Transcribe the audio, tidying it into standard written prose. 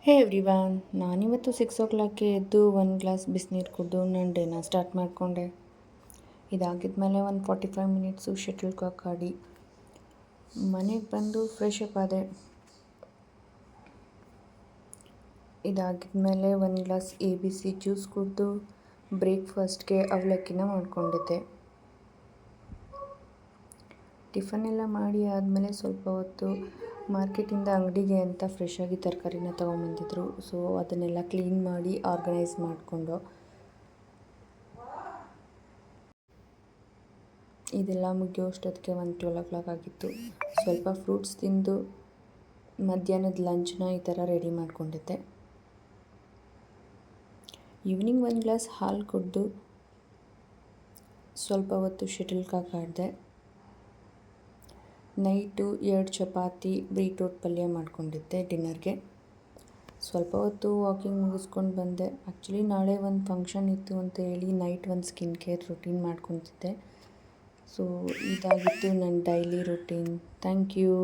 ಹೇ everyone, ನಾನಿವತ್ತು 6 o'clockಗೆ ಎದ್ದು ಒಂದು ಗ್ಲಾಸ್ ಬಿಸಿನೀರು ಕುಡಿದು ನನ್ನ ಡೇನ ಸ್ಟಾರ್ಟ್ ಮಾಡಿಕೊಂಡೆ. ಇದಾಗಿದ್ಮೇಲೆ ಒಂದು 45 ಮಿನಿಟ್ಸು ಶಟಲ್ ಕಾಕ್ ಆಡಿ ಮನೆಗೆ ಬಂದು ಫ್ರೆಶ್ ಅಪ್ ಆದೆ. ಇದಾಗಿದ್ಮೇಲೆ ಒಂದು ಗ್ಲಾಸ್ ABC ಜ್ಯೂಸ್ ಕುಡಿದು ಬ್ರೇಕ್ಫಾಸ್ಟ್ಗೆ ಅವಲಕ್ಕಿನ ಮಾಡ್ಕೊಂಡಿದ್ದೆ. ಟಿಫನ್ ಎಲ್ಲ ಮಾಡಿ ಆದಮೇಲೆ ಸ್ವಲ್ಪ ಹೊತ್ತು ಮಾರ್ಕೆಟಿಂದ ಅಂಗಡಿಗೆ ಅಂತ ಫ್ರೆಶಾಗಿ ತರಕಾರಿನ ತೊಗೊಂಬಂದಿದ್ರು. ಸೊ ಅದನ್ನೆಲ್ಲ ಕ್ಲೀನ್ ಮಾಡಿ ಆರ್ಗನೈಸ್ ಮಾಡಿಕೊಂಡು ಇದೆಲ್ಲ ಮುಗಿಯೋಷ್ಟೊತ್ತಿಗೆ ಒಂದು 12 o'clock ಆಗಿತ್ತು. ಸ್ವಲ್ಪ ಫ್ರೂಟ್ಸ್ ತಿಂದು ಮಧ್ಯಾಹ್ನದ ಲಂಚ್ನ ಈ ಥರ ರೆಡಿ ಮಾಡ್ಕೊಂಡಿದ್ದೆ. ಈವ್ನಿಂಗ್ ಒಂದು ಗ್ಲಾಸ್ ಹಾಲು ಕುಡಿದು ಸ್ವಲ್ಪ ಹೊತ್ತು ಶಟಲ್ ಕಾಕ್ ಆಡಿದೆ. ನೈಟು 2 ಚಪಾತಿ ಬೀಟ್ರೋಟ್ ಪಲ್ಯ ಮಾಡ್ಕೊಂಡಿದ್ದೆ ಡಿನ್ನರ್ಗೆ. ಸ್ವಲ್ಪ ಹೊತ್ತು ವಾಕಿಂಗ್ ಮುಗಿಸ್ಕೊಂಡು ಬಂದೆ. ಆ್ಯಕ್ಚುಲಿ ನಾಳೆ ಒಂದು ಫಂಕ್ಷನ್ ಇತ್ತು ಅಂತ ಹೇಳಿ ನೈಟ್ ಒಂದು ಸ್ಕಿನ್ ಕೇರ್ ರುಟೀನ್ ಮಾಡ್ಕೊತಿದ್ದೆ. ಸೊ ಇದಾಗಿತ್ತು ನನ್ನ ಡೈಲಿ ರುಟೀನ್. Thank you.